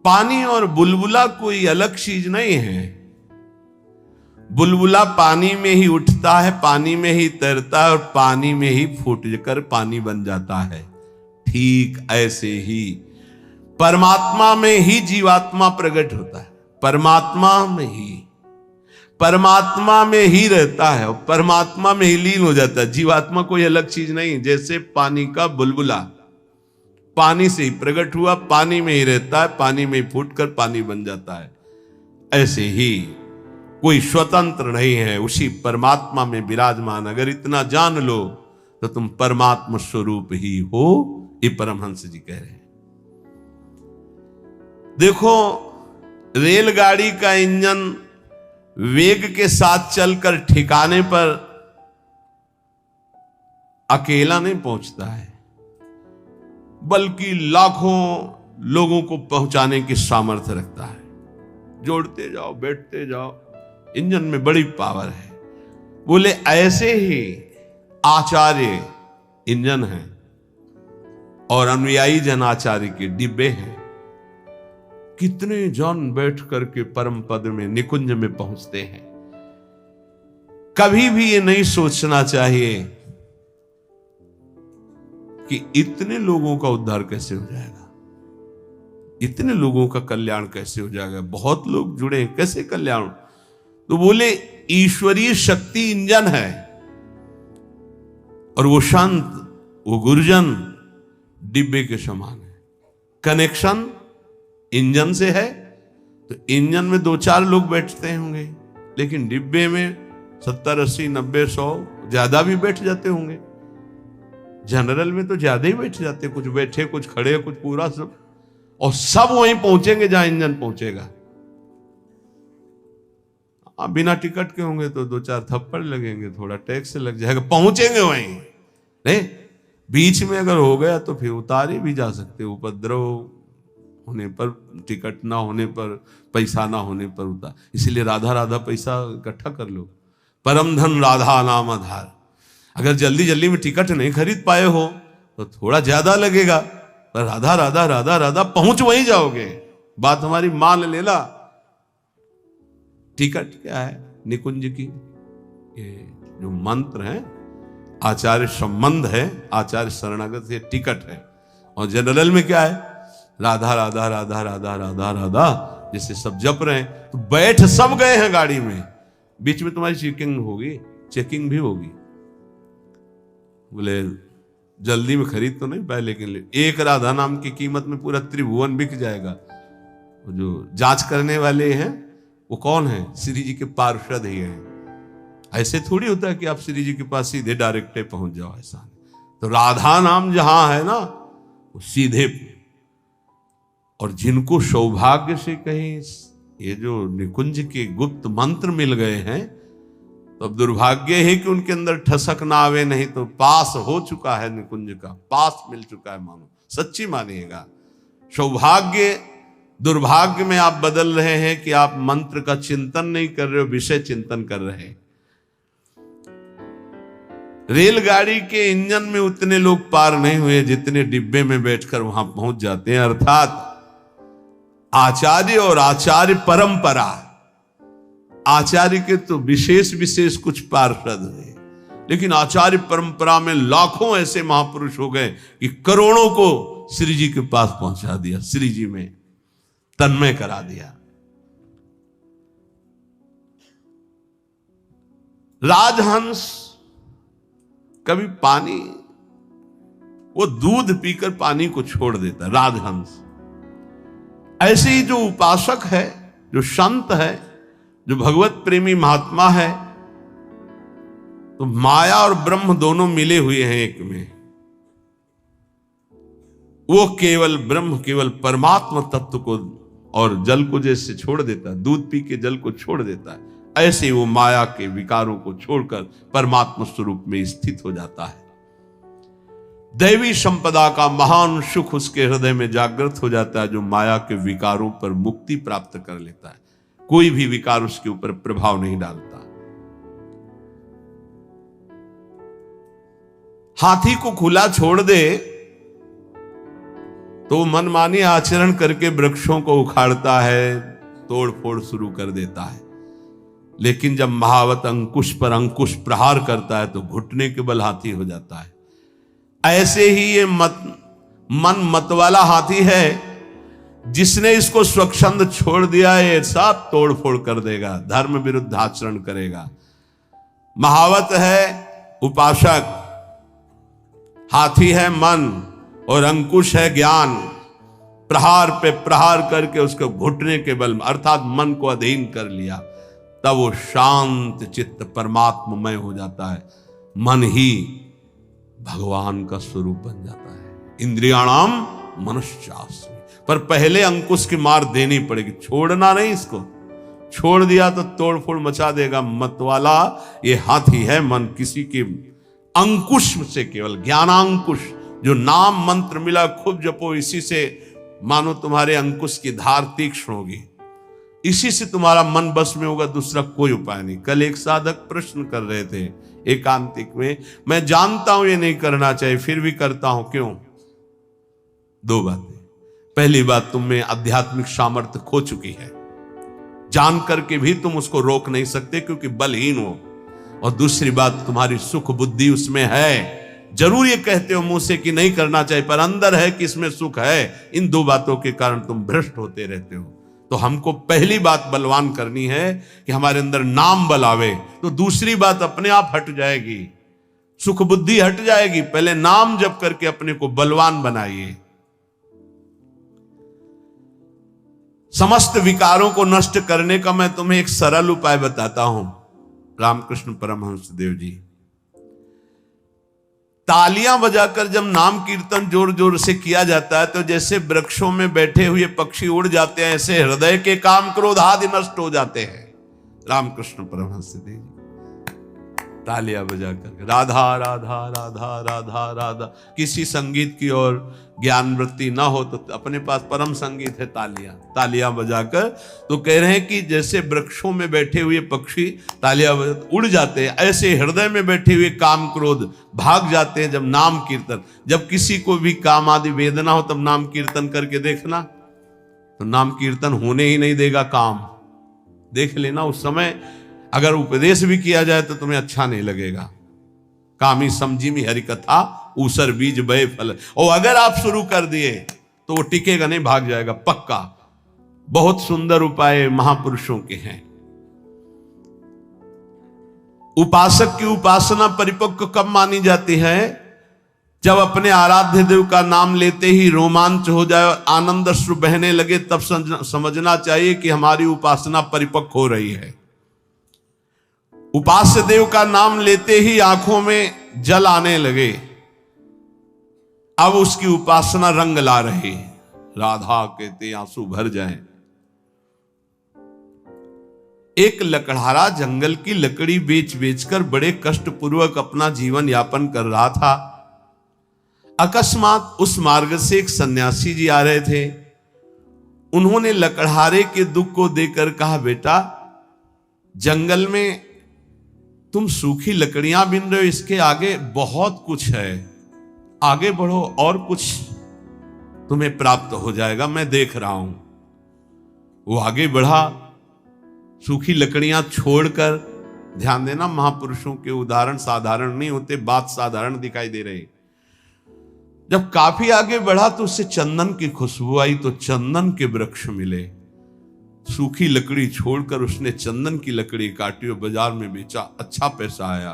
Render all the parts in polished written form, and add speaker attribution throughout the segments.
Speaker 1: पानी और बुलबुला कोई अलग चीज नहीं है। बुलबुला पानी में ही उठता है, पानी में ही तैरता है और पानी में ही फूट कर पानी बन जाता है। ठीक ऐसे ही परमात्मा में ही जीवात्मा प्रकट होता है, परमात्मा में ही रहता है और परमात्मा में ही लीन हो जाता है। जीवात्मा कोई अलग चीज नहीं। जैसे पानी का बुलबुला पानी से ही प्रकट हुआ, पानी में ही रहता है, पानी में ही फूटकर पानी बन जाता है, ऐसे ही कोई स्वतंत्र नहीं है, उसी परमात्मा में विराजमान। अगर इतना जान लो तो तुम परमात्मा स्वरूप ही हो, ये परमहंस जी कह रहे हैं। देखो, रेलगाड़ी का इंजन वेग के साथ चलकर ठिकाने पर अकेला नहीं पहुंचता है, बल्कि लाखों लोगों को पहुंचाने की सामर्थ्य रखता है। जोड़ते जाओ, बैठते जाओ, इंजन में बड़ी पावर है। बोले ऐसे ही आचार्य इंजन है और अनुयायी जन आचार्य के डिब्बे हैं। कितने जन बैठ करके परम पद में, निकुंज में पहुंचते हैं। कभी भी ये नहीं सोचना चाहिए कि इतने लोगों का उद्धार कैसे हो जाएगा, इतने लोगों का कल्याण कैसे हो जाएगा, बहुत लोग जुड़े हैं, कैसे कल्याण। तो बोले ईश्वरीय शक्ति इंजन है और वो शांत, वो गुरुजन डिब्बे के समान है। कनेक्शन इंजन से है तो इंजन में 2-4 लोग बैठते होंगे, लेकिन डिब्बे में 70, 80, 90, 100 ज्यादा भी बैठ जाते होंगे। जनरल में तो ज्यादा ही बैठ जाते, कुछ बैठे, कुछ खड़े, कुछ पूरा सब, और सब वहीं पहुंचेंगे जहां इंजन पहुंचेगा। आप बिना टिकट के होंगे तो 2-4 थप्पड़ लगेंगे, थोड़ा टैक्स लग जाएगा, पहुंचेंगे वहीं। नहीं, बीच में अगर हो गया तो फिर उतारे भी जा सकते, उपद्रव होने पर, टिकट ना होने पर, पैसा ना होने पर उतार। इसलिए राधा राधा पैसा इकट्ठा कर लो, परम धन राधा नाम आधार। अगर जल्दी जल्दी में टिकट नहीं खरीद पाए हो तो थोड़ा ज्यादा लगेगा, पर राधा राधा राधा राधा पहुंच वहीं जाओगे। बात हमारी मान लेना। टिकट क्या है? निकुंज की ये जो मंत्र है, आचार्य संबंध है, आचार्य शरणागत से टिकट है। और जनरल में क्या है? राधा राधा राधा राधा राधा राधा, जैसे सब जप रहे हैं। तो बैठ सब गए हैं गाड़ी में, बीच में तुम्हारी चेकिंग होगी, चेकिंग भी होगी। बोले जल्दी में खरीद तो नहीं पाए, लेकिन एक राधा नाम की कीमत में पूरा त्रिभुवन बिक जाएगा। जो जांच करने वाले हैं वो कौन है? श्री जी के पार्षद ही हैं। ऐसे थोड़ी होता है कि आप श्री जी के पास सीधे डायरेक्ट पहुंच जाओ, ऐसा नहीं। तो राधा नाम जहां है ना, वो सीधे। और जिनको सौभाग्य से कहीं ये जो निकुंज के गुप्त मंत्र मिल गए हैं, तो अब दुर्भाग्य है कि उनके अंदर ठसक ना आवे, नहीं तो पास हो चुका है निकुंज का, पास मिल चुका है, मानो सच्ची मानिएगा। सौभाग्य दुर्भाग्य में आप बदल रहे हैं कि आप मंत्र का चिंतन नहीं कर रहे हो, विषय चिंतन कर रहे हैं। रेलगाड़ी के इंजन में उतने लोग पार नहीं हुए जितने डिब्बे में बैठकर वहां पहुंच जाते हैं। अर्थात आचार्य और आचार्य परंपरा, आचार्य के तो विशेष विशेष कुछ पार्षद हुए, लेकिन आचार्य परंपरा में लाखों ऐसे महापुरुष हो गए कि करोड़ों को श्री जी के पास पहुंचा दिया, श्री जी में तन्मय करा दिया। राजहंस कभी पानी, वो दूध पीकर पानी को छोड़ देता, राजहंस। ऐसे ही जो उपासक है, जो संत है, जो भगवत प्रेमी महात्मा है, तो माया और ब्रह्म दोनों मिले हुए हैं एक में। वो केवल ब्रह्म, केवल परमात्मा तत्व को और जल को जैसे छोड़ देता है, दूध पी के जल को छोड़ देता है, ऐसे वो माया के विकारों को छोड़कर परमात्मा स्वरूप में स्थित हो जाता है। दैवी संपदा का महान सुख उसके हृदय में जागृत हो जाता है, जो माया के विकारों पर मुक्ति प्राप्त कर लेता है। कोई भी विकार उसके ऊपर प्रभाव नहीं डालता। हाथी को खुला छोड़ दे तो मनमानी आचरण करके वृक्षों को उखाड़ता है, तोड़ फोड़ शुरू कर देता है। लेकिन जब महावत अंकुश पर अंकुश प्रहार करता है तो घुटने के बल हाथी हो जाता है। ऐसे ही ये मन मतवाला हाथी है, जिसने इसको स्वच्छंद छोड़ दिया है, ये सब तोड़ फोड़ कर देगा, धर्म विरुद्ध आचरण करेगा। महावत है उपासक, हाथी है मन और अंकुश है ज्ञान। प्रहार पे प्रहार करके उसको घुटने के बल अर्थात मन को अधीन कर लिया, तब वो शांत चित्त परमात्ममय हो जाता है। मन ही भगवान का स्वरूप बन जाता है। इंद्रियाणाम मनुष्यास्मि, पर पहले अंकुश की मार देनी पड़ेगी, छोड़ना नहीं। इसको छोड़ दिया तो तोड़ फोड़ मचा देगा। मतवाला ये हाथी है मन, किसी के अंकुश से, केवल ज्ञानांकुश, जो नाम मंत्र मिला खूब जपो, इसी से मानो तुम्हारे अंकुश की धार तीक्ष्ण होगी, इसी से तुम्हारा मन बस में होगा, दूसरा कोई उपाय नहीं। कल एक साधक प्रश्न कर रहे थे एकांतिक में, मैं जानता हूं ये नहीं करना चाहिए फिर भी करता हूं, क्यों? दो बातें। पहली बात, तुम में आध्यात्मिक सामर्थ्य खो चुकी है, जान करके भी तुम उसको रोक नहीं सकते क्योंकि बलहीन हो। और दूसरी बात, तुम्हारी सुख बुद्धि उसमें है, जरूर ये कहते हो मुंह से कि नहीं करना चाहिए, पर अंदर है कि इसमें सुख है। इन दो बातों के कारण तुम भ्रष्ट होते रहते हो। तो हमको पहली बात बलवान करनी है कि हमारे अंदर नाम बल आवे, तो दूसरी बात अपने आप हट जाएगी, सुख बुद्धि हट जाएगी। पहले नाम जप करके अपने को बलवान बनाइए। समस्त विकारों को नष्ट करने का मैं तुम्हें एक सरल उपाय बताता हूं। रामकृष्ण परमहंस देव जी, तालियां बजाकर जब नाम कीर्तन जोर जोर से किया जाता है तो जैसे वृक्षों में बैठे हुए पक्षी उड़ जाते हैं, ऐसे हृदय के काम क्रोध आदि नष्ट हो जाते हैं। रामकृष्ण परमहंस देव जी तालियां बजाकर राधा राधा राधा राधा राधा, किसी संगीत की और ज्ञान वृत्ति ना हो तो अपने पास परम संगीत है तालियां बजाकर, तो कह रहे हैं कि जैसे वृक्षों में बैठे हुए पक्षी तालियां उड़ जाते हैं, ऐसे हृदय में बैठे हुए काम क्रोध भाग जाते हैं जब नाम कीर्तन। जब किसी को भी काम आदि वेदना हो तब नाम कीर्तन करके देखना, तो नाम कीर्तन होने ही नहीं देगा काम। देख लेना, उस समय अगर उपदेश भी किया जाए तो तुम्हें अच्छा नहीं लगेगा। कामी समझी में हरि कथा ऊसर बीज बय फल, और अगर आप शुरू कर दिए तो वो टिकेगा नहीं, भाग जाएगा पक्का। बहुत सुंदर उपाय महापुरुषों के हैं। उपासक की उपासना परिपक्व कब मानी जाती है? जब अपने आराध्य देव का नाम लेते ही रोमांच हो जाए और आनंद अश्रु बहने लगे, तब समझना चाहिए कि हमारी उपासना परिपक्व हो रही है। उपास्य देव का नाम लेते ही आंखों में जल आने लगे, अब उसकी उपासना रंग ला रही। राधा कहते आंसू भर जाएं। एक लकड़हारा जंगल की लकड़ी बेच बेचकर बड़े कष्ट पूर्वक अपना जीवन यापन कर रहा था। अकस्मात उस मार्ग से एक सन्यासी जी आ रहे थे। उन्होंने लकड़हारे के दुख को देखकर कहा, बेटा जंगल में तुम सूखी लकड़ियां बिन रहे हो, इसके आगे बहुत कुछ है, आगे बढ़ो और कुछ तुम्हें प्राप्त हो जाएगा, मैं देख रहा हूं। वो आगे बढ़ा, सूखी लकड़ियां छोड़कर। ध्यान देना, महापुरुषों के उदाहरण साधारण नहीं होते, बात साधारण दिखाई दे रही। जब काफी आगे बढ़ा तो उससे चंदन की खुशबू आई, तो चंदन के वृक्ष मिले। सूखी लकड़ी छोड़कर उसने चंदन की लकड़ी काटी और बाजार में बेचा, अच्छा पैसा आया।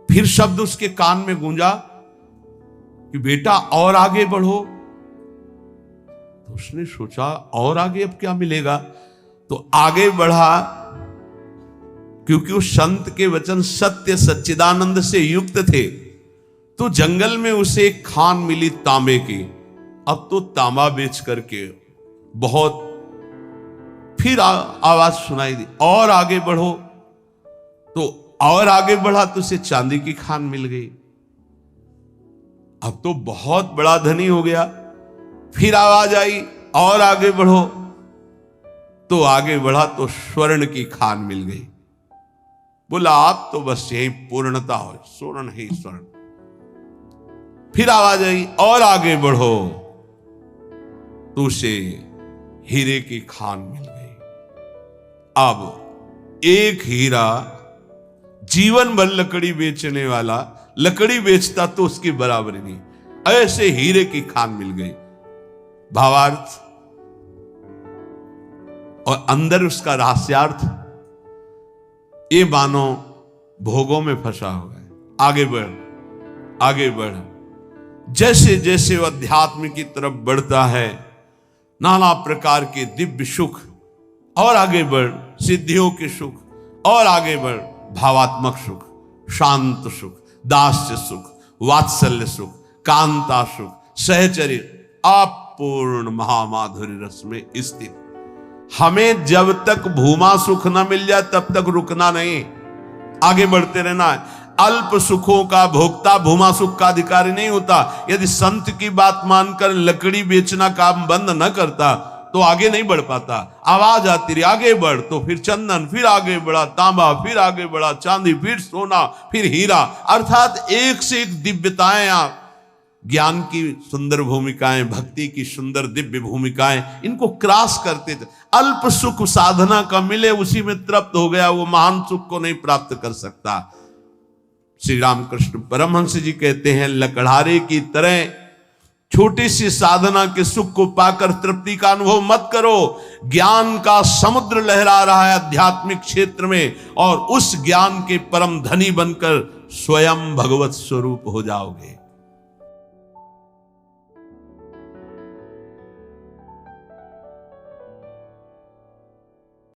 Speaker 1: फिर शब्द उसके कान में गूंजा कि बेटा और आगे बढ़ो। तो उसने सोचा और आगे अब क्या मिलेगा, तो आगे बढ़ा। क्योंकि उस संत के वचन सत्य सच्चिदानंद से युक्त थे, तो जंगल में उसे एक खान मिली तांबे की। अब तो तांबा बेच करके बहुत, फिर आवाज सुनाई दी और आगे बढ़ो, तो और आगे बढ़ा तो उसे चांदी की खान मिल गई। अब तो बहुत बड़ा धनी हो गया। फिर आवाज आई और आगे बढ़ो, तो आगे बढ़ा तो स्वर्ण की खान मिल गई। बोला आप तो बस यही पूर्णता हो, स्वर्ण ही स्वर्ण। फिर आवाज आई और आगे बढ़ो, तो उसे हीरे की खान मिल गई। अब एक हीरा जीवन भर लकड़ी बेचने वाला लकड़ी बेचता तो उसकी बराबरी नहीं, ऐसे हीरे की खान मिल गई। भावार्थ और अंदर उसका रहस्यार्थ, ये मानो भोगों में फंसा हुआ है। आगे बढ़, आगे बढ़। जैसे जैसे वह अध्यात्म की तरफ बढ़ता है, नाना प्रकार के दिव्य सुख, और आगे बढ़ सिद्धियों के सुख, और आगे बढ़ भावात्मक सुख, शांत सुख, दास्य सुख, वात्सल्य सुख, कांता सुख, सहचर्य, अपूर्ण महामाधुर्य रस में स्थित। हमें जब तक भूमा सुख न मिल जाए तब तक रुकना नहीं, आगे बढ़ते रहना है। अल्प सुखों का भोक्ता भूमा सुख का अधिकारी नहीं होता। यदि संत की बात मानकर लकड़ी बेचना काम बंद न करता तो आगे नहीं बढ़ पाता। आवाज आती रही आगे बढ़, तो फिर चंदन, फिर आगे बढ़ा तांबा, फिर आगे बढ़ा चांदी, फिर सोना, फिर हीरा, अर्थात एक से एक दिव्यताएं, आप ज्ञान की सुंदर भूमिकाएं, भक्ति की सुंदर दिव्य भूमिकाएं, इनको क्रॉस करते थे। अल्प सुख साधना का मिले उसी में तृप्त हो गया, वो महान सुख को नहीं प्राप्त कर सकता। श्री रामकृष्ण परमहंस जी कहते हैं, लकड़हारे की तरह छोटी सी साधना के सुख को पाकर तृप्ति का अनुभव मत करो। ज्ञान का समुद्र लहरा रहा है आध्यात्मिक क्षेत्र में, और उस ज्ञान के परम धनी बनकर स्वयं भगवत स्वरूप हो जाओगे।